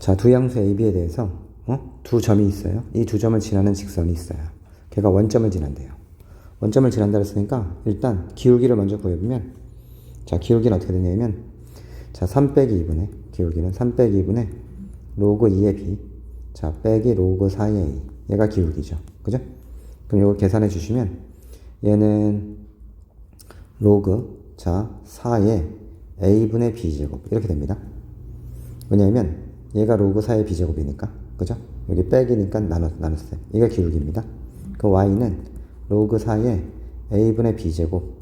자, 두 양수 A, B에 대해서 두 점이 있어요. 이 두 점을 지나는 직선이 있어요. 걔가 원점을 지난대요. 원점을 지난다 했으니까 일단 기울기를 먼저 구해보면, 자, 기울기는 어떻게 되냐면, 자, 3 빼기 2분의, 기울기는 3 빼기 2분의 로그 2의 B, 자, 빼기 로그 4의 A. 얘가 기울기죠. 그죠? 그럼 이걸 계산해 주시면 얘는 로그, 자, 4의 A분의 B제곱 이렇게 됩니다. 왜냐하면 얘가 로그 4의 B제곱이니까, 그죠? 여기 빼기니까 나눴어요. 이게 기울기입니다. 그 Y는 로그 4의 A분의 B제곱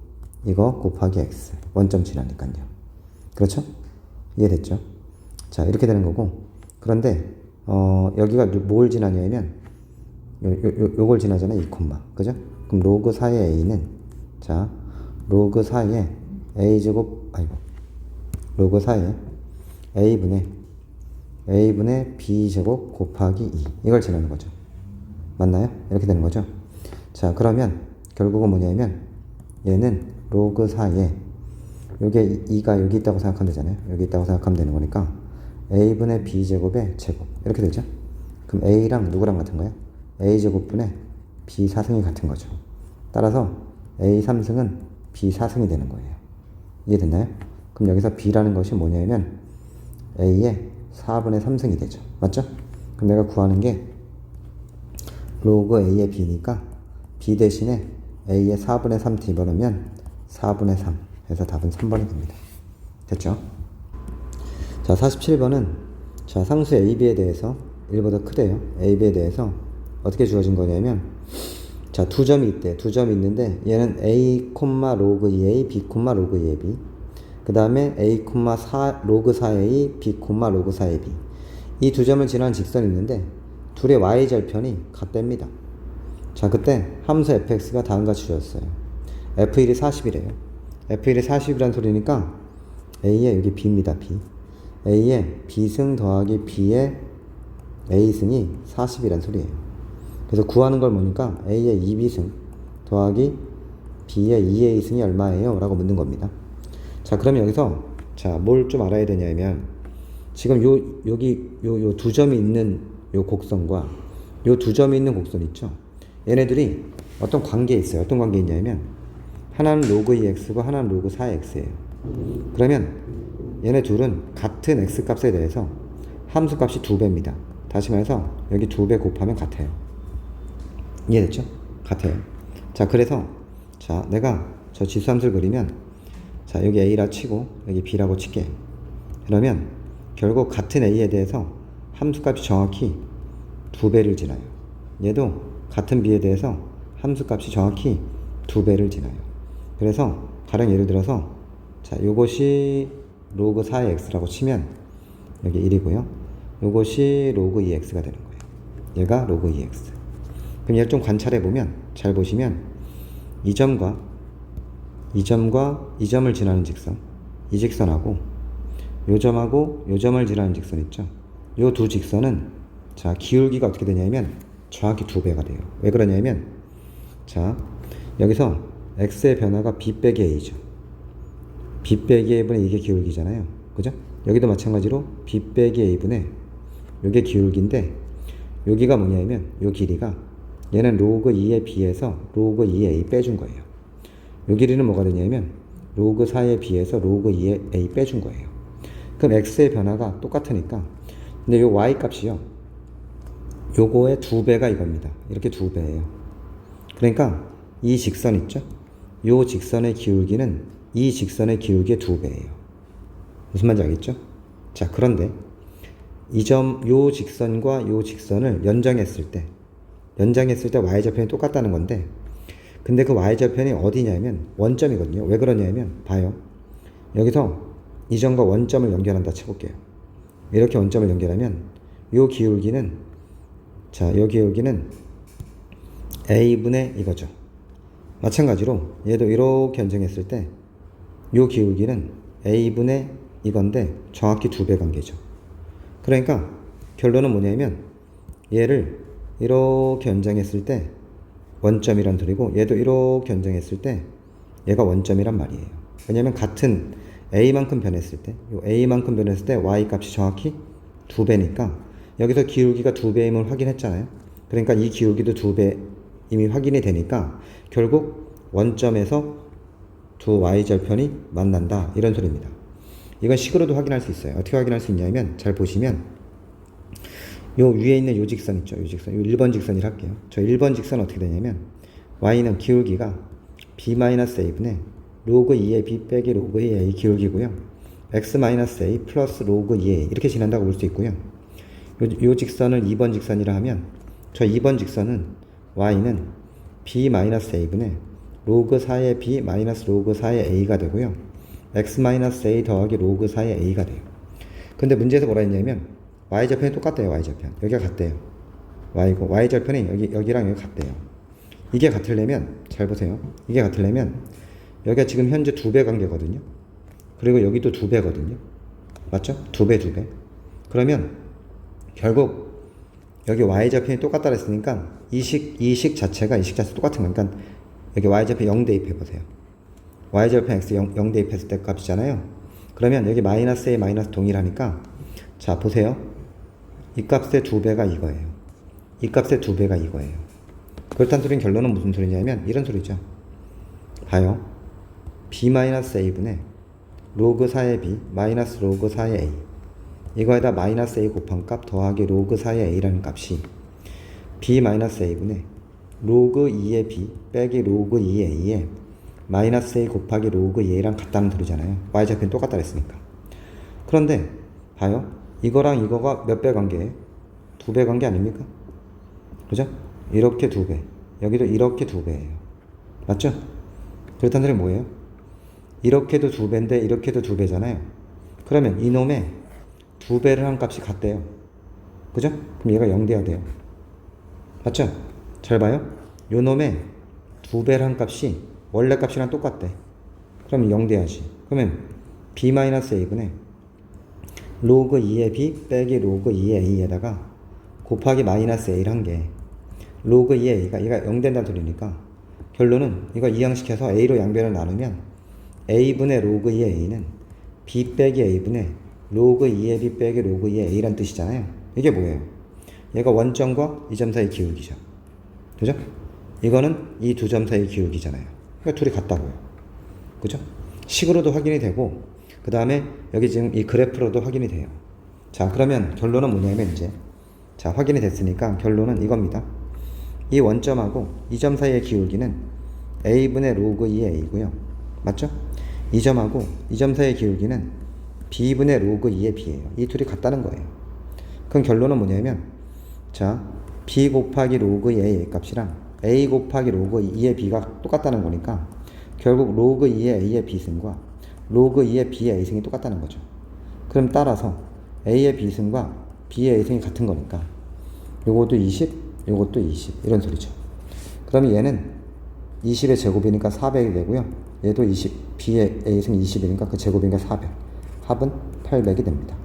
이거 곱하기 X, 원점 지나니까요. 그렇죠? 이해됐죠? 자, 이렇게 되는 거고, 그런데 여기가 뭘 지나냐면 요걸 지나잖아요. 2 콤마, 그죠? 그럼 로그 4의 A는, 자, 로그 4의 A제곱, 로그 4의 A분의 B제곱 곱하기 2 이걸 지나는 거죠. 맞나요? 이렇게 되는 거죠. 자, 그러면 결국은 뭐냐면 얘는 로그 4의, 요게 2가 여기 있다고 생각하면 되잖아요. 여기 있다고 생각하면 되는 거니까 A분의 B제곱의 제곱 이렇게 되죠. 그럼 A랑 누구랑 같은 거예요? A제곱분의 B4승이 같은 거죠. 따라서 A3승은 B4승이 되는 거예요. 이해됐나요? 그럼 여기서 B라는 것이 뭐냐면 A의 4분의 3승이 되죠. 맞죠? 그럼 내가 구하는 게 로그 A의 B니까 B 대신에 A의 4분의 3 집어넣으면 4분의 3 해서 답은 3번이 됩니다. 됐죠? 자, 47번은 자, 상수 AB에 대해서 1보다 크대요. AB에 대해서 어떻게 주어진 거냐면, 자, 두 점이 있대. 두 점이 있는데 얘는 A, 로그 2A, B, 로그 2AB. 그 다음에 A, 로그 4A, B, 로그 4AB. 이 두 점을 지나는 직선이 있는데 둘의 y절편이 같답니다. 자, 그때 함수 fx가 다음과 같이 주어졌어요. f1이 40이래요. f1이 40이란 소리니까 a의 여기 b입니다. b. a의 b승 더하기 b의 a승이 40이란 소리예요. 그래서 구하는 걸 보니까 a의 2b승 더하기 b의 2a승이 얼마예요? 라고 묻는 겁니다. 자, 그러면 여기서 자, 뭘 좀 알아야 되냐면, 지금 여기 두 점이 있는 요 곡선과 요 두 점이 있는 곡선 있죠? 얘네들이 어떤 관계에 있어요. 어떤 관계에 있냐면 하나는 로그 2x고 하나는 로그 4x예요. 그러면 얘네 둘은 같은 x값에 대해서 함수값이 2배입니다. 다시 말해서 여기 2배 곱하면 같아요. 이해됐죠? 같아요. 자, 그래서 자, 내가 저 지수함수를 그리면, 자, 여기 a라 치고 여기 b라고 칠게. 그러면 결국 같은 a에 대해서 함수값이 정확히 2배를 지나요. 얘도 같은 b에 대해서 함수값이 정확히 2배를 지나요. 그래서 가령 예를 들어서 자, 요것이 로그 4의 x라고 치면 여기 1이고요. 요것이 로그 2x가 되는 거예요. 얘가 로그 2x. 그럼 얘를 좀 관찰해 보면, 잘 보시면 이 점과 이 점을 지나는 직선, 이 직선하고 요 점하고 요 점을 지나는 직선 있죠. 요 두 직선은 자, 기울기가 어떻게 되냐면 정확히 2배가 돼요. 왜 그러냐면, 자, 여기서 x의 변화가 b 빼기 a죠. b 빼기 a분의 이게 기울기잖아요. 그죠? 여기도 마찬가지로 b 빼기 a분의 요게 기울기인데, 여기가 뭐냐면 요 길이가 얘는 로그 2의 b에서 로그 2의 a 빼준 거예요. 요 길이는 뭐가 되냐면 로그 4의 b에서 로그 2의 a 빼준 거예요. 그럼 x의 변화가 똑같으니까, 근데 요 y 값이요, 요거의 2배가 이겁니다. 이렇게 2배예요. 그러니까 이 직선 있죠? 요 직선의 기울기는 이 직선의 기울기의 2배예요. 무슨 말인지 알겠죠? 자, 그런데 요 직선과 요 직선을 연장했을 때 y절편이 똑같다는 건데, 근데 그 y절편이 어디냐면 원점이거든요. 왜 그러냐면, 봐요. 여기서 이 점과 원점을 연결한다 쳐볼게요. 이렇게 원점을 연결하면 요 기울기는, 자, 요 기울기는 a분의 이거죠. 마찬가지로 얘도 이렇게 연장했을 때 요 기울기는 a분의 이건데 정확히 2배 관계죠. 그러니까 결론은 뭐냐면 얘를 이렇게 연장했을 때 원점이란 소리고, 얘도 이렇게 연장했을 때 얘가 원점이란 말이에요. 왜냐면 같은 a만큼 변했을 때, 요 a만큼 변했을 때 y 값이 정확히 2배니까 여기서 기울기가 2배임을 확인했잖아요. 그러니까 이 기울기도 2배 이미 확인이 되니까 결국 원점에서 두 y절편이 만난다 이런 소리입니다. 이건 식으로도 확인할 수 있어요. 어떻게 확인할 수 있냐면 잘 보시면 요 위에 있는 요 직선 있죠. 요 직선, 요 1번 직선이라 할게요. 저 1번 직선 어떻게 되냐면 y는 기울기가 b-a분의 로그 2의 b 빼기 로그 2의 a 기울기고요. x-a 플러스 로그 2의 a 이렇게 지난다고 볼 수 있고요. 요 직선을 2번 직선이라 하면 저 2번 직선은 y는 b-a분의 로그 4의 b 마이너스 로그 4의 a가 되고요. x-a 더하기 로그 4의 a가 돼요. 근데 문제에서 뭐라 했냐면 y절편이 똑같대요. y절편 여기가 같대요. y고 y절편이 여기랑 여기 같대요. 이게 같으려면 잘 보세요. 이게 같으려면 여기가 지금 현재 2배 관계거든요. 그리고 여기도 2배거든요. 맞죠? 2배. 그러면 결국 여기 y절편이 똑같다 그랬으니까 이 식 자체가 똑같은 거니까 여기 y절편 0 대입해보세요. y절편 x 0 대입했을 때 값이잖아요. 그러면 여기 마이너스 a 마이너스 동일하니까 자 보세요. 이 값의 2배가 이거예요. 이 값의 2배가 이거예요. 그렇다는 소리는 결론은 무슨 소리냐면 이런 소리죠. 봐요. b-a분의 로그 4의 b 마이너스 로그 4의 a 이거에다 마이너스 a 곱한 값 더하기 로그 4의 a라는 값이 b-a분의 로그 2의 b 빼기 로그 2의 a에 마이너스 a 곱하기 로그 2a랑 같다는 소리잖아요. y좌표는 똑같다 그랬으니까. 그런데 봐요. 이거랑 이거가 몇 배 관계예요? 2배 관계 아닙니까? 그죠? 이렇게 2배 여기도 이렇게 2배예요. 맞죠? 그렇다는 소리는 뭐예요? 이렇게도 2배인데 이렇게도 2배잖아요. 그러면 이놈의 2배를 한 값이 같대요. 그죠? 그럼 얘가 0 돼야 돼요. 맞죠? 잘 봐요. 요 놈의 2배를 한 값이 원래 값이랑 똑같대. 그럼 0 돼야지. 그러면 b-a분의 로그 2의 b 빼기 로그 2의 a에다가 곱하기 마이너스 a를 한 게 로그 2의 a가 얘가 0 된다는 소리니까 결론은 이거 이항시켜서 a로 양변을 나누면 a분의 로그 2의 a는 b 빼기 a분의 로그 2의 b 빼기 로그 2의 a란 뜻이잖아요. 이게 뭐예요? 얘가 원점과 이 점 사이 기울기죠. 그죠? 이거는 이 두 점 사이 기울기잖아요. 그러니까 둘이 같다고요. 그죠? 식으로도 확인이 되고 그 다음에 여기 지금 이 그래프로도 확인이 돼요. 자 그러면 결론은 뭐냐면 이제 자 확인이 됐으니까 결론은 이겁니다. 이 원점하고 이 점 사이의 기울기는 a분의 로그 2의 a고요. 맞죠? 이 점하고 이 점 사이의 기울기는 b분의 로그 2의 b예요. 이 둘이 같다는 거예요. 그럼 결론은 뭐냐면 자 b 곱하기 로그 2의 a 값이랑 a 곱하기 로그 2의 b가 똑같다는 거니까 결국 로그 2의 a의 b승과 로그 2의 b의 a승이 똑같다는 거죠. 그럼 따라서 a의 b승과 b의 a승이 같은 거니까 요것도 20, 요것도 20 이런 소리죠. 그러면 얘는 20의 제곱이니까 400이 되고요. 얘도 20, b의 a승 20이니까 그 제곱이니까 400. 합은 800이 됩니다.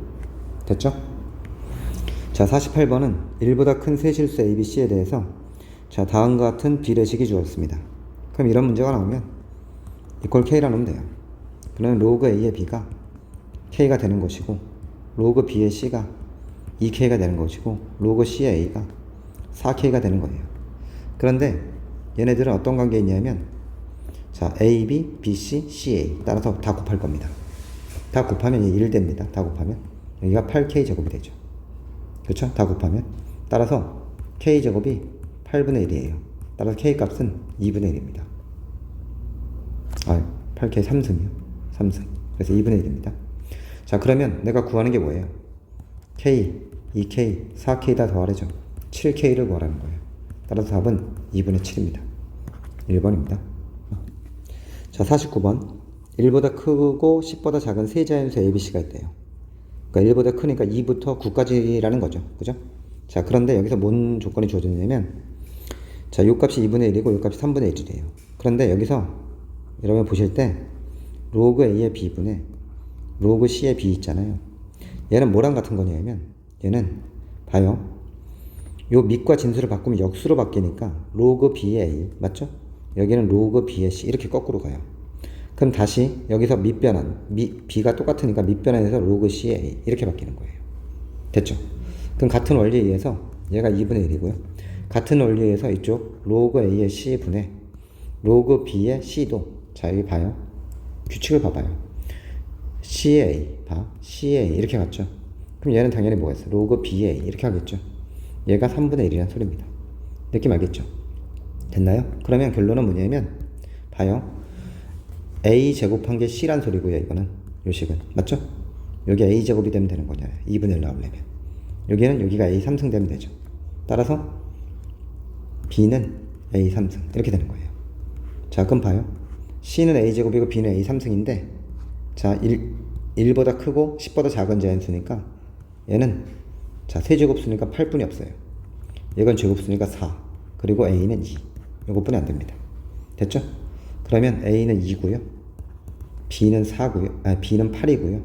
됐죠? 자 48번은 1보다 큰 세 실수 ABC에 대해서 자 다음과 같은 비례식이 주어졌습니다. 그럼 이런 문제가 나오면 이퀄 K라 놓으면 돼요. 그러면 로그 A의 B가 K가 되는 것이고 로그 B의 C가 2K가 되는 것이고 로그 C의 A가 4K가 되는 거예요. 그런데 얘네들은 어떤 관계에 있냐면 자 AB, BC, CA 따라서 다 곱할 겁니다. 다 곱하면 1 됩니다. 다 곱하면 여기가 8K 제곱이 되죠. 그렇죠? 다 곱하면 따라서 K 제곱이 8분의 1이에요. 따라서 K 값은 2분의 1입니다. 8K 3승이요. 3승. 그래서 2분의 1입니다. 자, 그러면 내가 구하는 게 뭐예요? K, 2K, 4K 다 더하래죠. 7K를 구하라는 거예요. 따라서 답은 2분의 7입니다. 1번입니다. 자, 49번. 1보다 크고 10보다 작은 세 자연수 ABC가 있대요. 그러니까 1보다 크니까 2부터 9까지라는 거죠. 그죠? 자, 그런데 여기서 뭔 조건이 주어졌냐면 자, 요 값이 2분의 1이고 요 값이 3분의 1이래요. 그런데 여기서 여러분 보실 때 로그 A의 B분의 로그 C의 B 있잖아요. 얘는 뭐랑 같은 거냐면 얘는 봐요. 요 밑과 진수를 바꾸면 역수로 바뀌니까 로그 B의 A 맞죠? 여기는 로그 B의 C 이렇게 거꾸로 가요. 그럼 다시 여기서 밑변환 B가 똑같으니까 밑변환해서 로그 C의 A 이렇게 바뀌는 거예요. 됐죠? 그럼 같은 원리에 의해서 얘가 2분의 1이고요. 같은 원리에 의해서 이쪽 로그 A의 C분의 로그 B의 C도, 자 여기 봐요. 규칙을 봐봐요. CA 봐. CA 이렇게 갔죠. 그럼 얘는 당연히 뭐가 있어? 로그 BA 이렇게 하겠죠. 얘가 3분의 1이라는 소리입니다. 느낌 알겠죠? 됐나요? 그러면 결론은 뭐냐면 봐요. A 제곱한 게 C란 소리고요. 이거는 요 식은 맞죠? 여기 A 제곱이 되면 되는 거냐? 2분의 1 나오려면 여기는 여기가 A 3승 되면 되죠. 따라서 B는 A 3승 이렇게 되는 거예요. 자 그럼 봐요. C는 A 제곱이고 B는 A 3승인데 자 1보다 크고 10보다 작은 자연수니까 얘는 자 세제곱수니까 8분이 없어요. 이건 제곱수니까 4 그리고 A는 2 이것뿐이 안 됩니다. 됐죠? 그러면 A는 2고요. B는 4고요. B는 8이고요.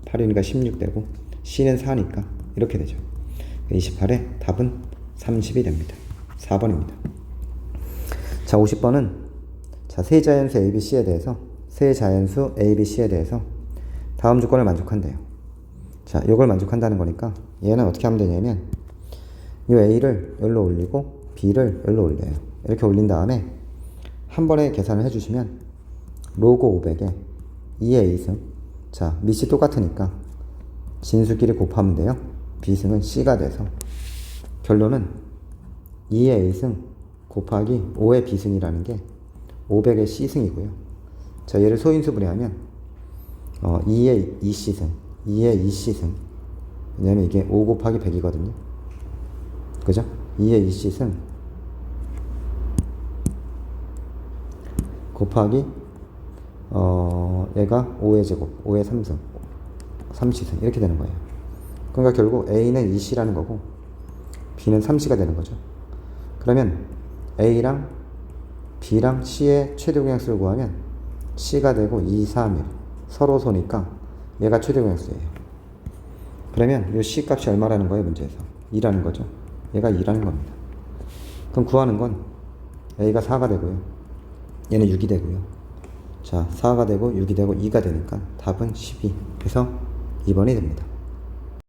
8이니까 16되고 C는 4니까 이렇게 되죠. 28의 답은 30이 됩니다. 4번입니다. 자 50번은 자 세자연수 ABC에 대해서 세자연수 ABC에 대해서 다음 조건을 만족한대요. 자 이걸 만족한다는 거니까 얘는 어떻게 하면 되냐면 이 A를 여기로 올리고 B를 여기로 올려요. 이렇게 올린 다음에 한 번에 계산을 해주시면 로그 500에 2의 A승 자 밑이 똑같으니까 진수끼리 곱하면 돼요. B승은 C가 돼서 결론은 2의 A승 곱하기 5의 B승이라는 게 500의 C승이고요. 자 얘를 소인수분해하면 2의 2C승 2의 2C승 왜냐면 이게 5 곱하기 100이거든요. 그죠? 2의 2C승 곱하기 얘가 5의 제곱 5의 3승 3C승 이렇게 되는 거예요. 그러니까 결국 A는 2C라는 거고 B는 3C가 되는 거죠. 그러면 A랑 B랑 C의 최대 공약수를 구하면 C가 되고 2, 3, 1 서로 소니까 얘가 최대 공약수예요. 그러면 이 C 값이 얼마라는 거예요? 문제에서 2라는 거죠. 얘가 2라는 겁니다. 그럼 구하는 건 A가 4가 되고요. 얘는 6이 되고요. 자 4가 되고 6이 되고 2가 되니까 답은 12. 그래서 2번이 됩니다.